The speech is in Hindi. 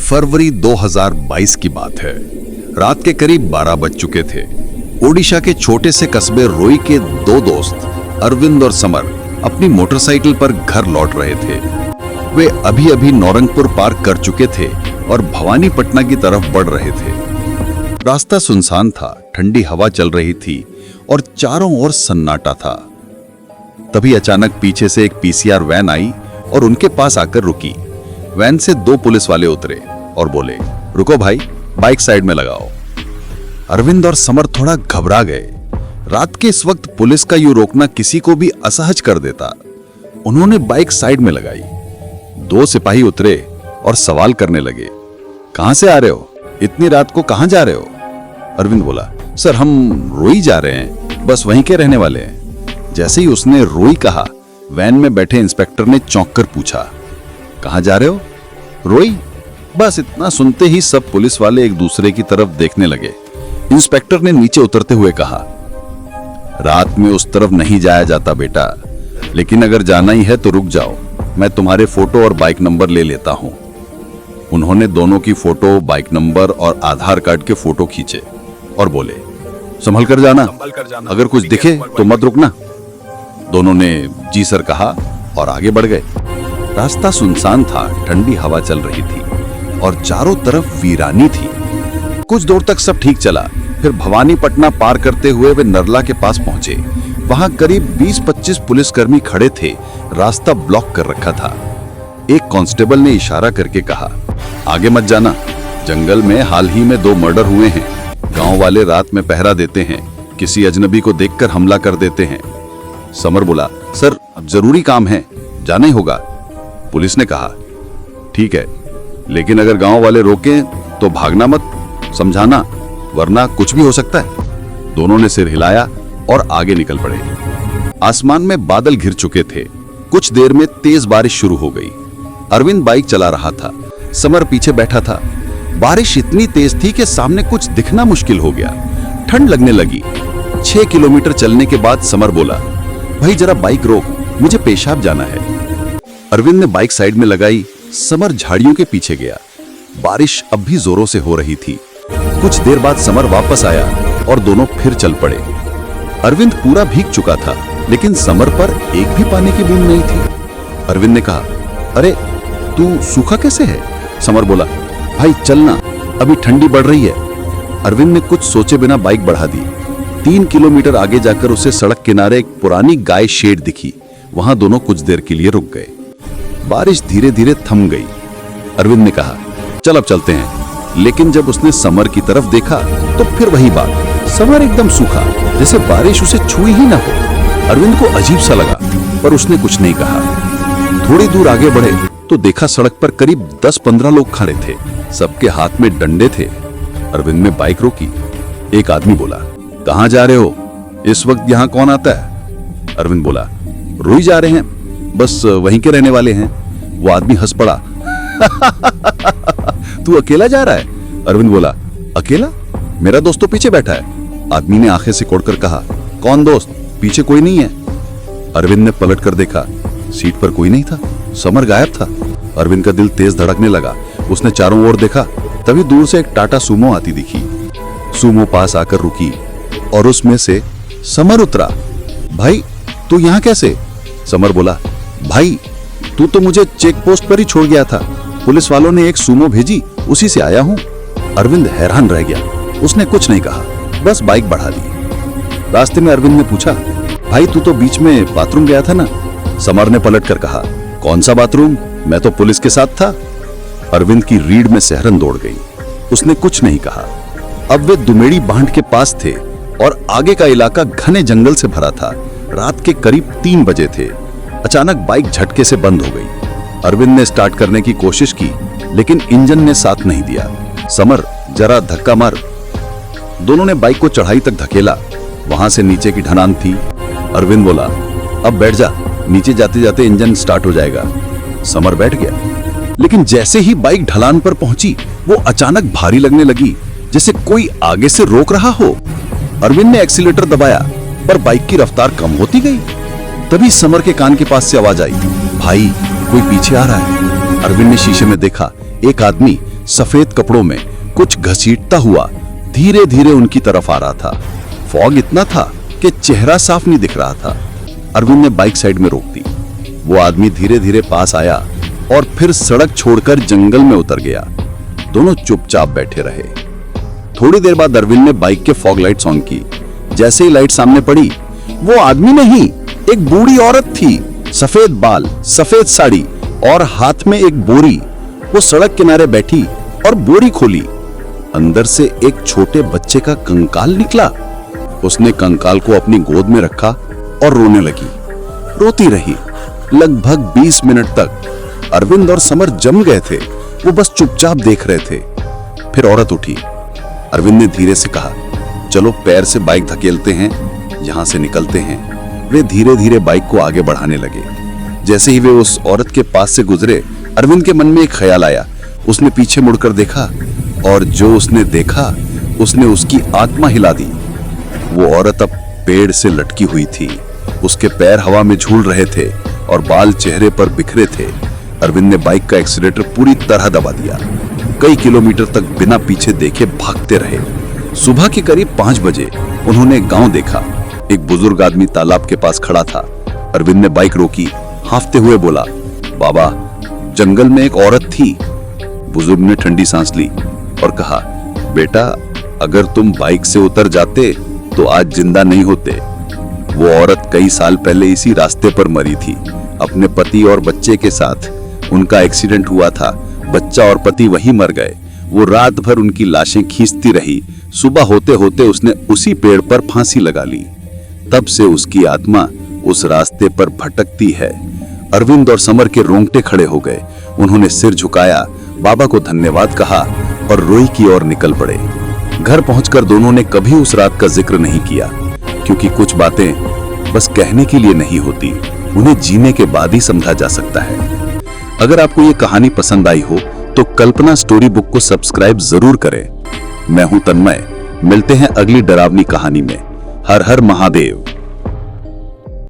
फरवरी 2022 की बात है। रात के करीब 12 बज चुके थे। ओडिशा के छोटे से कस्बे रोई के दो दोस्त अरविंद और समर अपनी मोटरसाइकिल पर घर लौट रहे थे। वे अभी अभी नौरंगपुर पार कर चुके थे और भवानीपटना की तरफ बढ़ रहे थे। रास्ता सुनसान था, ठंडी हवा चल रही थी और चारों ओर सन्नाटा था। तभी अचानक पीछे से एक पीसीआर वैन आई और उनके पास आकर रुकी। वैन से दो पुलिस वाले उतरे और बोले, रुको भाई, बाइक साइड में लगाओ। अरविंद और समर थोड़ा घबरा गए। रात के इस वक्त पुलिस का यूं रोकना किसी को भी असहज कर देता। उन्होंने बाइक साइड में लगाई। दो सिपाही उतरे और सवाल करने लगे, कहां से आ रहे हो? इतनी रात को कहां जा रहे हो? अरविंद बोला, सर हम रोई जा रहे हैं, बस वहीं के रहने वाले हैं। जैसे ही उसने रोई कहा, वैन में बैठे इंस्पेक्टर ने चौंक कर पूछा, कहां जा रहे हो? रोई। बस इतना सुनते ही सब पुलिस वाले एक दूसरे की तरफ देखने लगे। इंस्पेक्टर ने नीचे उतरते हुए कहा, रात में उस तरफ नहीं जाया जाता बेटा, लेकिन अगर जाना ही है तो रुक जाओ, मैं तुम्हारे फोटो और बाइक नंबर ले लेता हूं। उन्होंने दोनों की फोटो, बाइक नंबर और आधार कार्ड के फोटो खींचे और बोले, संभल कर जाना, अगर कुछ दिखे तो मत रुकना। दोनों ने जी सर कहा और आगे बढ़ गए। रास्ता सुनसान था, ठंडी हवा चल रही थी और चारों तरफ वीरानी थी। कुछ दूर तक सब ठीक चला, फिर भवानीपटना पार करते हुए वे नरला के पास पहुंचे। वहां करीब 20-25 पुलिसकर्मी खड़े थे, रास्ता ब्लॉक कर रखा था। एक कांस्टेबल ने इशारा करके कहा, आगे मत जाना, जंगल में हाल ही में 2 मर्डर हुए हैं। गांव वाले रात में पहरा देते हैं, किसी अजनबी को देखकर हमला कर देते हैं। समर बोला, सर जरूरी काम है, जाना ही होगा। पुलिस ने कहा, ठीक है, लेकिन अगर गांव वाले रोकें तो भागना मत, समझाना, वरना कुछ भी हो सकता है। दोनों ने सिर हिलाया और आगे निकल पड़े। आसमान में बादल घिर चुके थे। कुछ देर में तेज बारिश शुरू हो गई। अरविंद बाइक चला रहा था, समर पीछे बैठा था। बारिश इतनी तेज थी कि सामने कुछ दिखना मुश्किल हो गया। ठंड लगने लगी। 6 किलोमीटर चलने के बाद समर बोला, भाई जरा बाइक रोक, मुझे पेशाब जाना है। अरविंद ने बाइक साइड में लगाई। समर झाड़ियों के पीछे गया। बारिश अब भी जोरों से हो रही थी। कुछ देर बाद समर वापस आया और दोनों फिर चल पड़े। अरविंद पूरा भीग चुका था, लेकिन समर पर एक भी पानी की बूंद नहीं थी। अरविंद ने कहा, अरे तू सूखा कैसे है? समर बोला, भाई चलना, अभी ठंडी बढ़ रही है। अरविंद ने कुछ सोचे बिना बाइक बढ़ा दी। 3 किलोमीटर आगे जाकर उसे सड़क किनारे एक पुरानी गाय शेड दिखी। वहां दोनों कुछ देर के लिए रुक गए। बारिश धीरे धीरे थम गई। अरविंद ने कहा, चल अब चलते हैं। लेकिन जब उसने समर की तरफ देखा तो फिर वही बात, समर एकदम सूखा, जैसे बारिश उसे छुई ही ना हो। अरविंद को अजीब सा लगा, पर उसने कुछ नहीं कहा। थोड़ी दूर आगे बढ़े तो देखा सड़क पर करीब 10-15 लोग खड़े थे। सबके हाथ में डंडे थे। अरविंद ने बाइक रोकी। एक आदमी बोला, कहां जा रहे हो? इस वक्त यहां कौन आता है? अरविंद बोला, रोई जा रहे हैं, बस वहीं के रहने वाले हैं। वो आदमी हंस पड़ा, तू अकेला जा रहा है? अरविंद बोला, अकेला? मेरा दोस्त तो पीछे बैठा है। आदमी ने आंखें सिकोड़कर कहा, कौन दोस्त? पीछे कोई नहीं है। अरविंद ने पलट कर देखा, सीट पर कोई नहीं था। समर गायब था। अरविंद का दिल तेज धड़कने लगा। उसने चारों ओर देखा, तभी दूर से एक टाटा सूमो आती दिखी। सूमो पास आकर रुकी और उसमें से समर उतरा। भाई तू यहाँ कैसे? समर बोला, भाई तू तो मुझे चेक पोस्ट पर ही छोड़ गया था, पुलिस वालों ने एक सूमो भेजी, उसी से आया हूं। अरविंद हैरान रह गया। उसने कुछ नहीं कहा, बस बाइक बढ़ा दी। रास्ते में अरविंद ने पूछा, भाई तू तो बीच में बाथरूम गया था ना? समर ने पलट कर कहा, कौन सा बाथरूम? मैं तो पुलिस के साथ था। अरविंद की रीढ़ में सिहरन दौड़ गई। उसने कुछ नहीं कहा। अब वे दुमेड़ी बांध के पास थे और आगे का इलाका घने जंगल से भरा था। रात के करीब 3 बजे थे। अचानक बाइक झटके से बंद हो गई। अरविंद ने स्टार्ट करने की कोशिश की, लेकिन इंजन ने साथ नहीं दिया। समर, जरा धक्का मार। दोनों ने बाइक को चढ़ाई तक धकेला। वहां से नीचे की ढलान थी। अरविंद बोला, अब बैठ जा, नीचे जाते जाते इंजन स्टार्ट हो जाएगा। समर बैठ गया, लेकिन जैसे ही बाइक ढलान पर पहुंची, वो अचानक भारी लगने लगी, जैसे कोई आगे से रोक रहा हो। अरविंद ने एक्सीलेटर दबाया, पर बाइक की रफ्तार कम होती गई। तभी समर के कान के पास से आवाज आई, भाई कोई पीछे आ रहा है। अरविंद ने शीशे में देखा, एक आदमी सफेद कपड़ों में कुछ घसीटता हुआ धीरे धीरे उनकी तरफ आ रहा था। फॉग इतना था कि चेहरा साफ नहीं दिख रहा था। अरविंद ने बाइक साइड में रोक दी। वो आदमी धीरे धीरे पास आया और फिर सड़क छोड़कर जंगल में उतर गया। दोनों चुपचाप बैठे रहे। थोड़ी देर बाद अरविंद ने बाइक के फॉग लाइट्स ऑन की। जैसे ही लाइट सामने पड़ी, वो आदमी नहीं, एक बूढ़ी औरत थी। सफेद बाल, सफेद साड़ी और हाथ में एक बोरी। वो सड़क किनारे बैठी और बोरी खोली। अंदर से एक छोटे बच्चे का कंकाल निकला। उसने कंकाल को अपनी गोद में रखा और रोने लगी। रोती रही लगभग 20 मिनट तक। अरविंद और समर जम गए थे। वो बस चुपचाप देख रहे थे। फिर औरत उठी। अरविंद ने धीरे से कहा, चलो पैर से बाइक धकेलते हैं, यहां से निकलते हैं। वे धीरे धीरे बाइक को आगे बढ़ाने लगे। जैसे ही वे उस औरत के पास से गुजरे, अरविंद के मन में एक ख्याल आया। उसने पीछे मुड़कर देखा और जो उसने देखा, उसने उसकी आत्मा हिला दी। वो औरत अब पेड़ से लटकी हुई थी। उसके पैर हवा में झूल रहे थे और बाल चेहरे पर बिखरे थे। अरविंद ने बाइक का एक्सीलेटर पूरी तरह दबा दिया। कई किलोमीटर तक बिना पीछे देखे भागते रहे। सुबह के करीब 5 बजे उन्होंने एक गांव देखा। एक बुजुर्ग आदमी तालाब के पास खड़ा था। अरविंद ने बाइक रोकी, हांफते हुए बोला, बाबा, जंगल में एक औरत थी। बुजुर्ग ने ठंडी सांस ली और कहा, बेटा, अगर तुम बाइक से उतर जाते तो आज जिंदा नहीं होते। वो औरत कई साल पहले इसी रास्ते पर मरी थी, अपने पति और बच्चे के साथ। उनका एक्सीडेंट हुआ था। बच्चा और पति वहीं मर गए। वो रात भर उनकी लाशें खींचती रही। सुबह होते होते उसने उसी पेड़ पर फांसी लगा ली। तब से उसकी आत्मा उस रास्ते पर भटकती है। अरविंद और समर के रोंगटे खड़े हो गए। उन्होंने सिर झुकाया, बाबा को धन्यवाद कहा और रोई की ओर निकल पड़े। घर पहुंचकर दोनों ने कभी उस रात का जिक्र नहीं किया, क्योंकि कुछ बातें बस कहने के लिए नहीं होती, उन्हें जीने के बाद ही समझा जा सकता है। अगर आपको ये कहानी पसंद आई हो तो कल्पना स्टोरी बुक को सब्सक्राइब जरूर करें। मैं हूं तन्मय। मिलते हैं अगली डरावनी कहानी में। हर हर महादेव।